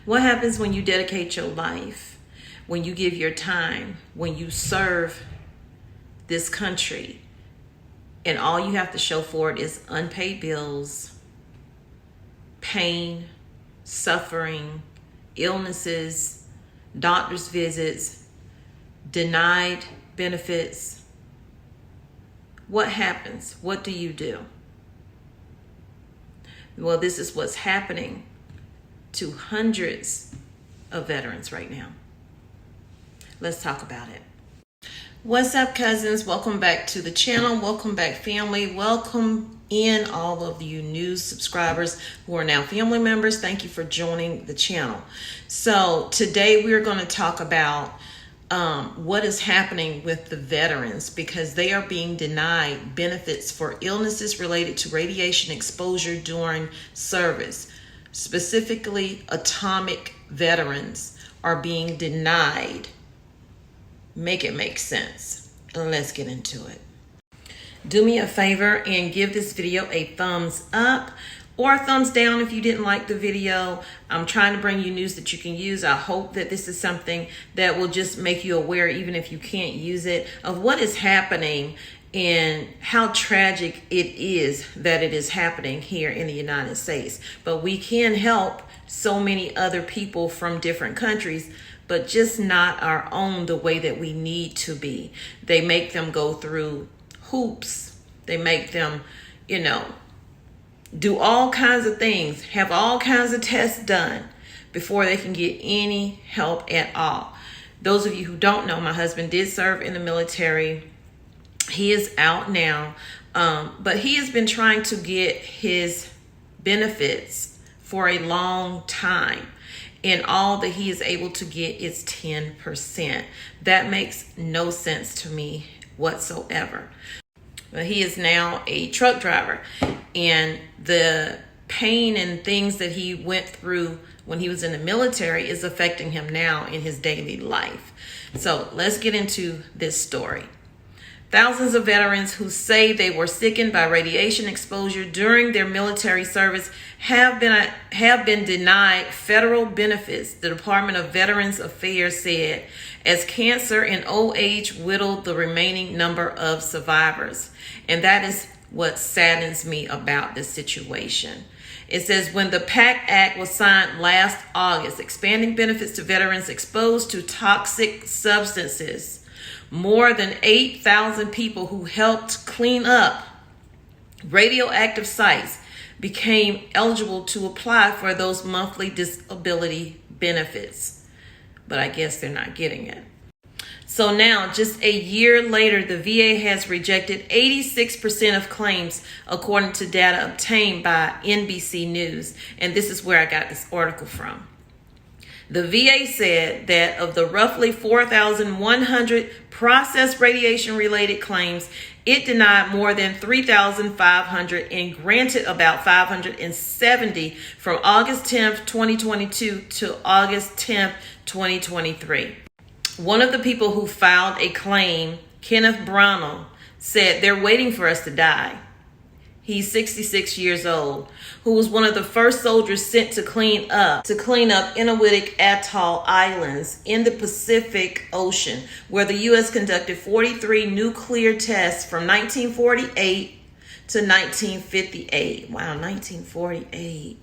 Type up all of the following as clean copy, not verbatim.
What happens when you dedicate your life, when you give your time, when you serve this country, and all you have to show for it is unpaid bills, pain, suffering, illnesses, doctor's visits, denied benefits? What happens? What do you do? Well, this is what's happening to hundreds of veterans right now. Let's talk about it. What's up, cousins? Welcome back to the channel. Welcome back, family. Welcome in all of you new subscribers who are now family members. Thank you for joining the channel. So today we're going to talk about what is happening with the veterans, because they are being denied benefits for illnesses related to radiation exposure during service. Specifically, atomic veterans are being denied. Make it make sense. Let's get into it. Do me a favor and give this video a thumbs up or a thumbs down if you didn't like the video. I'm trying to bring you news that you can use. I hope that this is something that will just make you aware, even if you can't use it, of what is happening and how tragic it is that it is happening here in the United States. But we can help so many other people from different countries, but just not our own the way that we need to be. They make them go through hoops. They make them, do all kinds of things, have all kinds of tests done before they can get any help at all. Those of you who don't know, my husband did serve in the military. He is out now, but he has been trying to get his benefits for a long time. And all that he is able to get is 10%. That makes no sense to me whatsoever. But he is now a truck driver, and the pain and things that he went through when he was in the military is affecting him now in his daily life. So let's get into this story. Thousands of veterans who say they were sickened by radiation exposure during their military service have been denied federal benefits, the Department of Veterans Affairs said, as cancer and old age whittled the remaining number of survivors. And that is what saddens me about this situation. It says, when the PACT Act was signed last August, expanding benefits to veterans exposed to toxic substances, more than 8,000 people who helped clean up radioactive sites became eligible to apply for those monthly disability benefits. But I guess they're not getting it. So now, just a year later, the VA has rejected 86% of claims, according to data obtained by NBC News. And this is where I got this article from. The VA said that of the roughly 4,100 processed radiation-related claims, it denied more than 3,500 and granted about 570 from August 10th, 2022 to August 10th, 2023. One of the people who filed a claim, Kenneth Brownell, said they're waiting for us to die. He's 66 years old, who was one of the first soldiers sent to clean up Inuit Atoll Islands in the Pacific Ocean, where the U.S. conducted 43 nuclear tests from 1948 to 1958. Wow, 1948.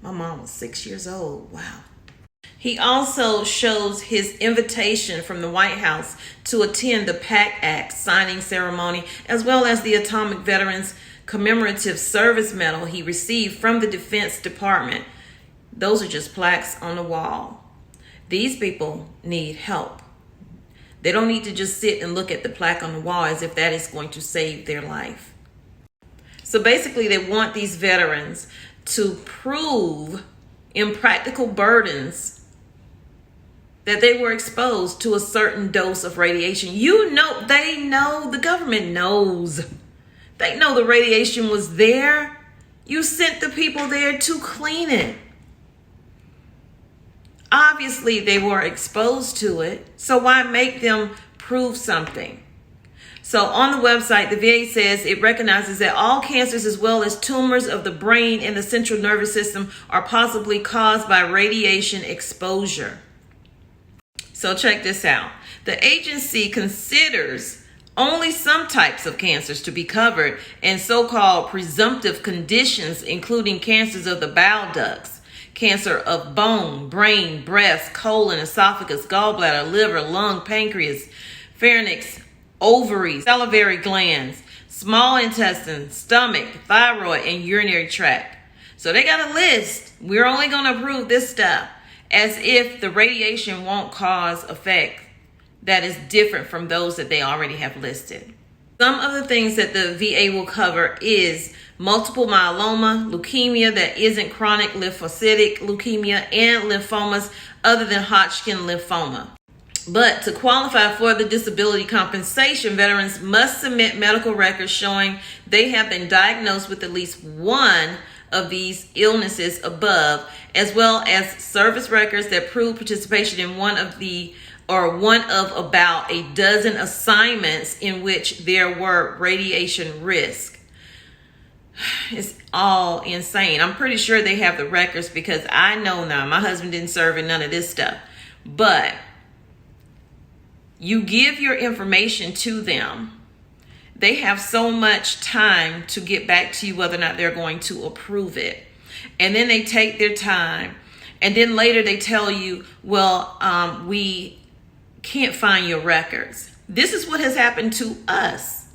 My mom was 6 years old. Wow. He also shows his invitation from the White House to attend the PACT Act signing ceremony, as well as the Atomic Veterans Commemorative Service Medal he received from the Defense Department. Those are just plaques on the wall. These people need help. They don't need to just sit and look at the plaque on the wall as if that is going to save their life. So basically, they want these veterans to prove impractical burdens that they were exposed to a certain dose of radiation. They know, the government knows. They know the radiation was there. You sent the people there to clean it. Obviously, they were exposed to it. So why make them prove something? So on the website, the VA says it recognizes that all cancers as well as tumors of the brain and the central nervous system are possibly caused by radiation exposure. So check this out. The agency considers only some types of cancers to be covered and so-called presumptive conditions, including cancers of the bile ducts, cancer of bone, brain, breast, colon, esophagus, gallbladder, liver, lung, pancreas, pharynx, ovaries, salivary glands, small intestine, stomach, thyroid, and urinary tract. So they got a list. We're only going to approve this stuff, as if the radiation won't cause effect that is different from those that they already have listed. Some of the things that the VA will cover is multiple myeloma, leukemia that isn't chronic lymphocytic leukemia, and lymphomas other than Hodgkin lymphoma. But to qualify for the disability compensation, veterans must submit medical records showing they have been diagnosed with at least one of these illnesses above, as well as service records that prove participation in one of about a dozen assignments in which there were radiation risk. It's all insane. I'm pretty sure they have the records, because I know now my husband didn't serve in none of this stuff. But you give your information to them, they have so much time to get back to you whether or not they're going to approve it. And then they take their time, and then later they tell you, well, we can't find your records. This is what has happened to us,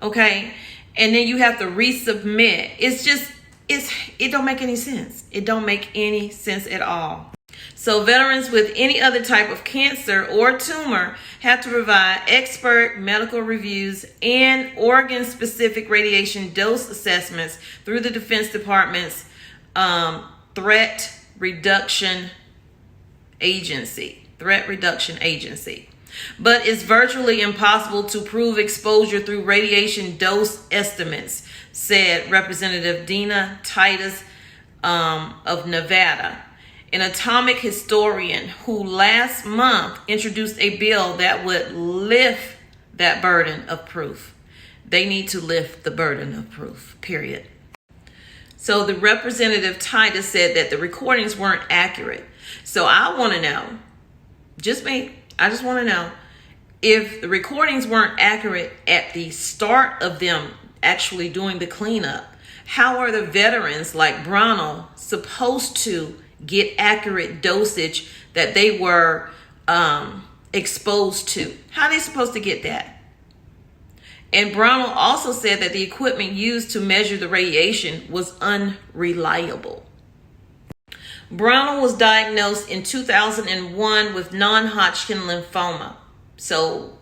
okay? And then you have to resubmit. It don't make any sense. It don't make any sense at all. So veterans with any other type of cancer or tumor have to provide expert medical reviews and organ-specific radiation dose assessments through the Defense Department's Threat Reduction Agency. But it's virtually impossible to prove exposure through radiation dose estimates, said Representative Dina Titus of Nevada, an atomic historian who last month introduced a bill that would lift that burden of proof. They need to lift the burden of proof, period. So the Representative Titus said that the recordings weren't accurate. So I want to know, I just want to know, if the recordings weren't accurate at the start of them actually doing the cleanup, how are the veterans like Brownell supposed to get accurate dosage that they were exposed to? How are they supposed to get that? And Brownell also said that the equipment used to measure the radiation was unreliable. Brownell was diagnosed in 2001 with non-Hodgkin lymphoma. So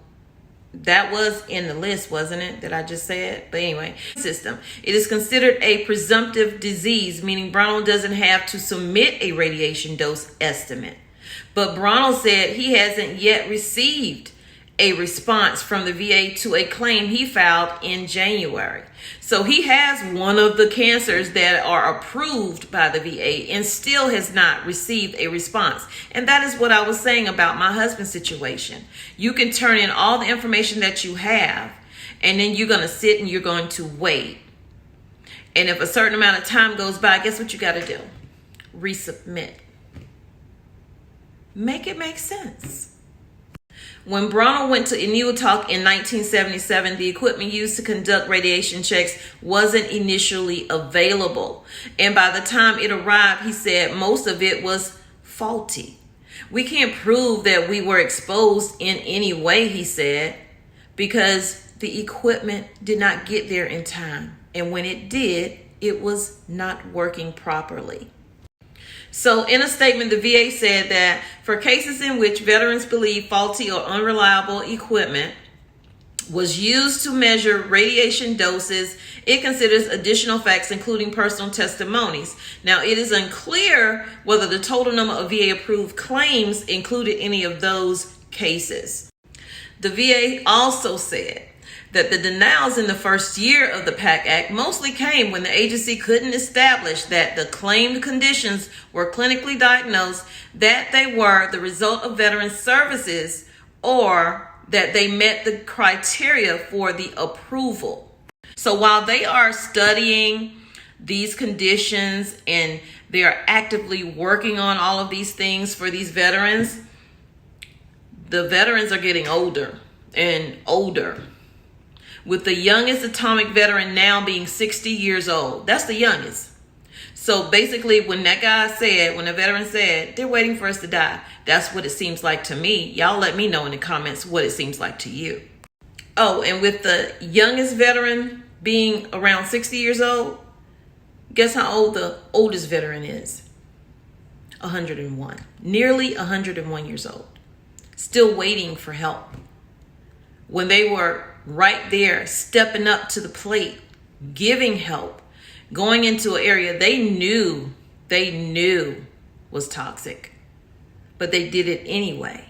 that was in the list, wasn't it, that I just said? But anyway, system. It is considered a presumptive disease, meaning Brownell doesn't have to submit a radiation dose estimate. But Brownell said he hasn't yet received a response from the VA to a claim he filed in January. So he has one of the cancers that are approved by the VA and still has not received a response. And that is what I was saying about my husband's situation. You can turn in all the information that you have, and then you're going to sit and you're going to wait. And if a certain amount of time goes by, guess what you got to do? Resubmit. Make it make sense. When Brownell went to Inuiatok in 1977, the equipment used to conduct radiation checks wasn't initially available. And by the time it arrived, he said most of it was faulty. We can't prove that we were exposed in any way, he said, because the equipment did not get there in time. And when it did, it was not working properly. So in a statement, the VA said that for cases in which veterans believe faulty or unreliable equipment was used to measure radiation doses, it considers additional facts, including personal testimonies. Now, it is unclear whether the total number of VA-approved claims included any of those cases. The VA also said that the denials in the first year of the PAC Act mostly came when the agency couldn't establish that the claimed conditions were clinically diagnosed, that they were the result of veteran services, or that they met the criteria for the approval. So while they are studying these conditions and they are actively working on all of these things for these veterans, the veterans are getting older and older, with the youngest atomic veteran now being 60 years old. That's the youngest. So basically, when that guy said, when the veteran said, they're waiting for us to die, that's what it seems like to me. Y'all let me know in the comments what it seems like to you. Oh, and with the youngest veteran being around 60 years old, guess how old the oldest veteran is? 101. Nearly 101 years old. Still waiting for help. When they were right there, stepping up to the plate, giving help, going into an area they knew was toxic, but they did it anyway.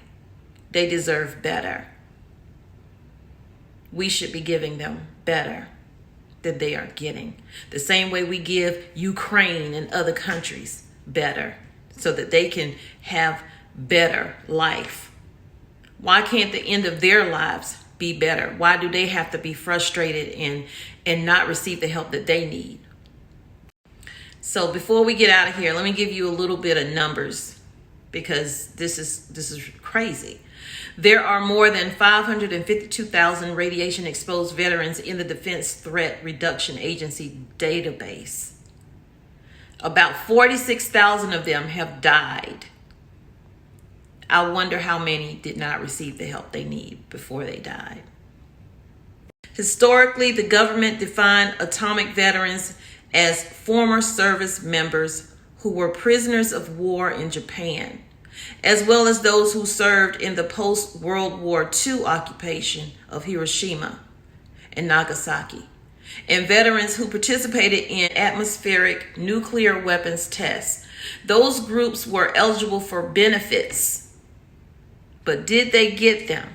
They deserve better. We should be giving them better than they are getting. The same way we give Ukraine and other countries better so that they can have better life. Why can't the end of their lives be better? Why do they have to be frustrated and not receive the help that they need? So before we get out of here, let me give you a little bit of numbers, because this is crazy. There are more than 552,000 radiation exposed veterans in the Defense Threat Reduction Agency database. About 46,000 of them have died. I wonder how many did not receive the help they need before they died. Historically, the government defined atomic veterans as former service members who were prisoners of war in Japan, as well as those who served in the post-World War II occupation of Hiroshima and Nagasaki, and veterans who participated in atmospheric nuclear weapons tests. Those groups were eligible for benefits. But did they get them?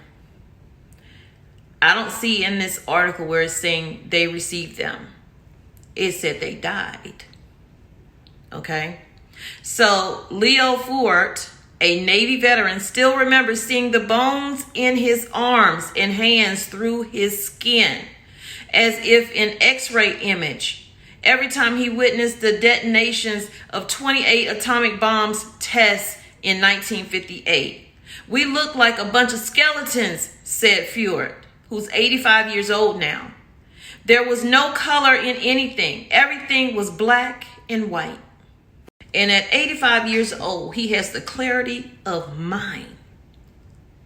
I don't see in this article where it's saying they received them. It said they died. Okay? So Leo Fort, a Navy veteran, still remembers seeing the bones in his arms and hands through his skin, as if an X-ray image, every time he witnessed the detonations of 28 atomic bombs tests in 1958. We look like a bunch of skeletons, said Fjord, who's 85 years old now. There was no color in anything. Everything was black and white. And at 85 years old, he has the clarity of mind,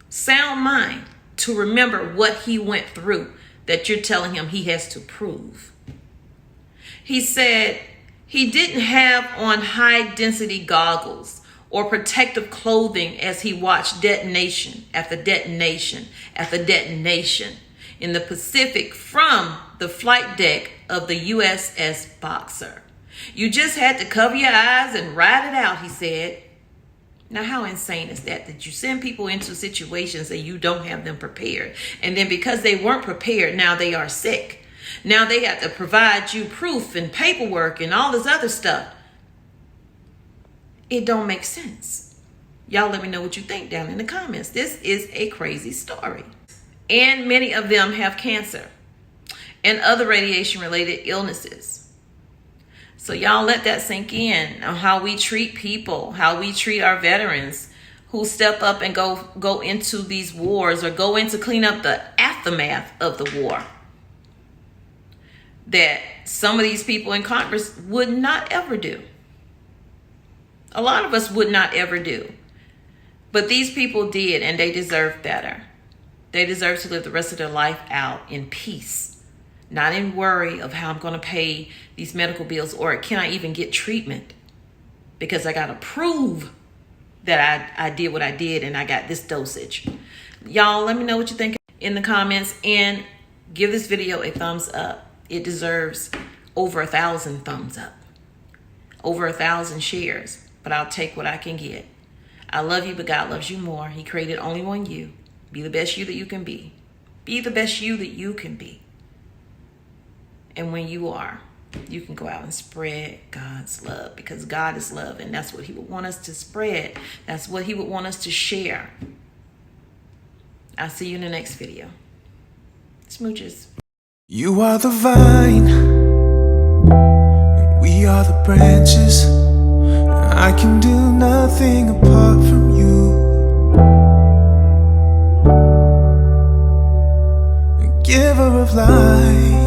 sound mind, to remember what he went through that you're telling him he has to prove. He said he didn't have on high density goggles or protective clothing as he watched detonation after detonation after detonation in the Pacific from the flight deck of the USS Boxer. You just had to cover your eyes and ride it out, he said. Now, how insane is that you send people into situations and you don't have them prepared? And then because they weren't prepared, now they are sick. Now they have to provide you proof and paperwork and all this other stuff. It don't make sense. Y'all let me know what you think down in the comments. This is a crazy story. And many of them have cancer and other radiation-related illnesses. So y'all let that sink in on how we treat people, how we treat our veterans who step up and go into these wars or go in to clean up the aftermath of the war. That some of these people in Congress would not ever do. A lot of us would not ever do. But these people did, and they deserve better. They deserve to live the rest of their life out in peace, not in worry of how I'm going to pay these medical bills, or can I even get treatment? Because I got to prove that I did what I did and I got this dosage. Y'all, let me know what you think in the comments, and give this video a thumbs up. It deserves over 1,000 thumbs up, over 1,000 shares. But I'll take what I can get. I love you, but God loves you more. He created only one you. Be the best you that you can be. Be the best you that you can be. And when you are, you can go out and spread God's love, because God is love, and that's what he would want us to spread. That's what he would want us to share. I'll see you in the next video. Smooches. You are the vine, and we are the branches. I can do nothing apart from you. Giver of life,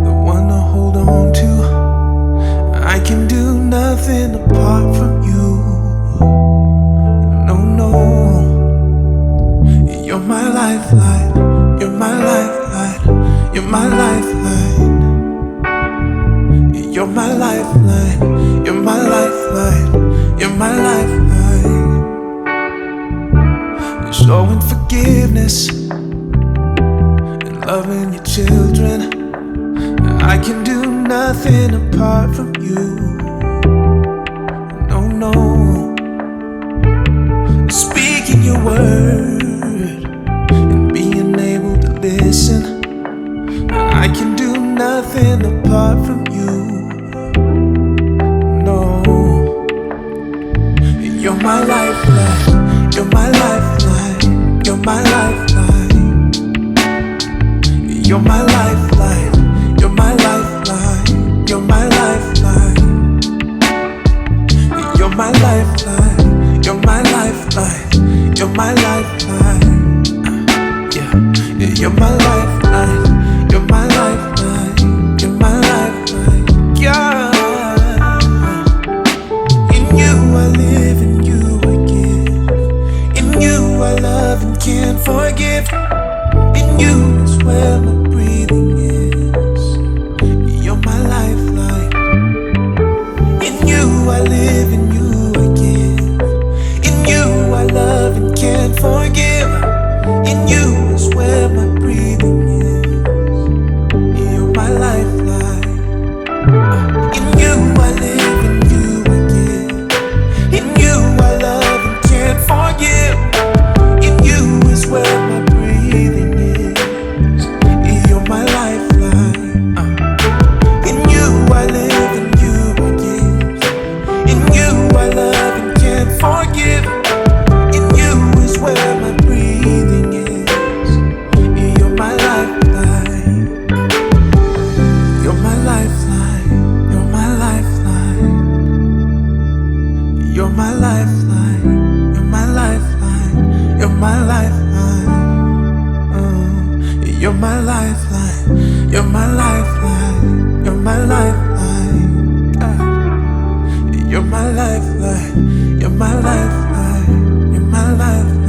the one to hold on to. I can do nothing apart from you. No, no. You're my lifeline. You're my lifeline. You're my lifeline. You're my lifeline. You're my lifeline. You're my lifeline. Showing forgiveness, loving your children. I can do nothing apart from you. No, no. Speaking your word and being able to listen. I can do nothing apart from you. No. You're my lifeline. You're my lifeline. You're my lifeline. You're my lifeline, you're my lifeline, you're my lifeline. You're my lifeline, you're my lifeline, you're my lifeline. Yeah, you're my lifeline, you're my lifeline, you're my lifeline. Yeah. In you I live, in you I give. In you I love and can't forgive. In you is where my breathing is. You're my lifeline. In you I live, in you I give. In you I love and can't forgive. In you is where my breathing is. You're my lifeline. In you I live, in you I give. In you I love and can't forgive. In you is where my breathing is. You're my lifeline. In you I live, in you I give. In you I love and can't forgive. In you is where my breathing is. You're my lifeline. You're my lifeline. You're my lifeline. You're my lifeline. You're my lifeline. You're my lifeline. You're my lifeline, you're my lifeline, you're my lifeline. You're my lifeline, you're my lifeline, you're my lifeline.